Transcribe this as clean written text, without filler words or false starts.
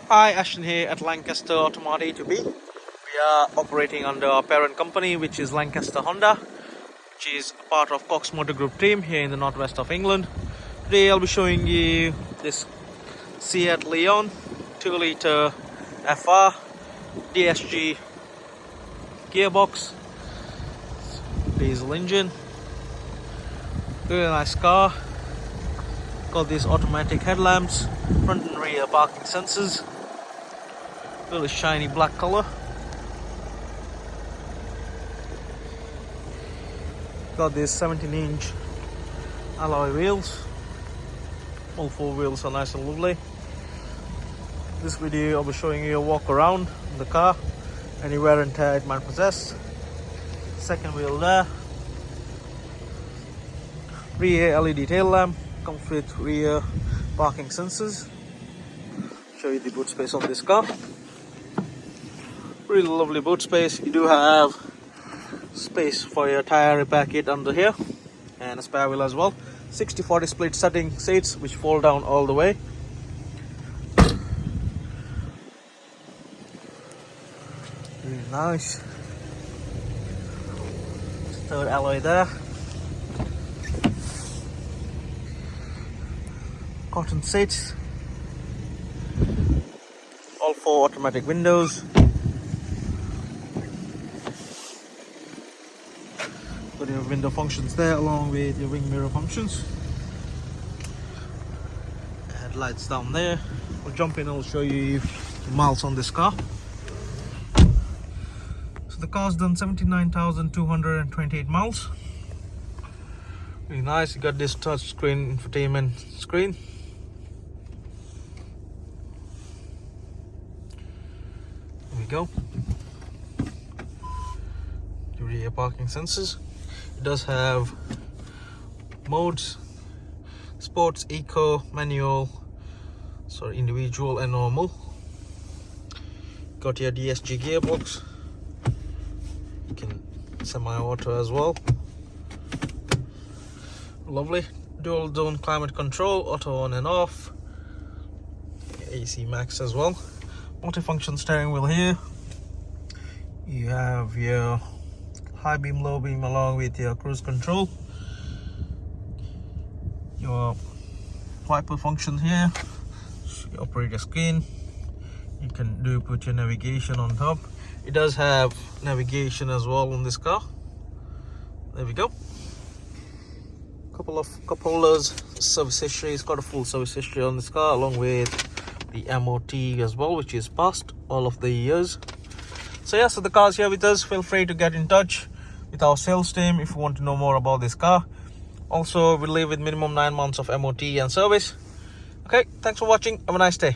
Hi, Ashton here at Lancaster Automart A2B. We are operating under our parent company, which is Lancaster Honda, which is part of Cox Motor Group team here in the northwest of England. Today I'll be showing you this Seat Leon 2-litre FR DSG gearbox, diesel engine. Really nice car. Got these automatic headlamps, front and rear parking sensors. Really shiny black color. Got these 17-inch alloy wheels. All four wheels are nice and lovely. This video I'll be showing you a walk around the car, any wear and tear it might possess. Second wheel there. Rear LED tail lamp comes with rear parking sensors. Show you the boot space on this car. Really lovely boot space. You do have space for your tire repair kit under here and a spare wheel as well. 60-40 split setting seats which fold down all the way. Really nice. Third alloy there. Cotton seats. All four automatic windows. Got your window functions there along with your wing mirror functions. Headlights down there. We'll jump in and I'll show you the miles on this car. So the car's done 79,228 miles. Really nice. You got this touch screen infotainment screen. There we go. The rear parking sensors. It does have modes: sports, eco, manual, individual and normal. Got your DSG gearbox. You can semi-auto as well. Lovely. Dual zone climate control, auto on and off. AC max as well. Multifunction steering wheel here. You have your high beam, low beam along with your cruise control. Your wiper function here. Your operator screen. You can put your navigation on top. It does have navigation as well on this car. There we go. Couple of cup holders, service history. It's got a full service history on this car along with the MOT as well, which is past all of the years. So yeah, so the car's here with us. Feel free to get in touch with our sales team if you want to know more about this car. Also, we live with minimum 9 months of MOT and service. Okay, thanks for watching. Have a nice day.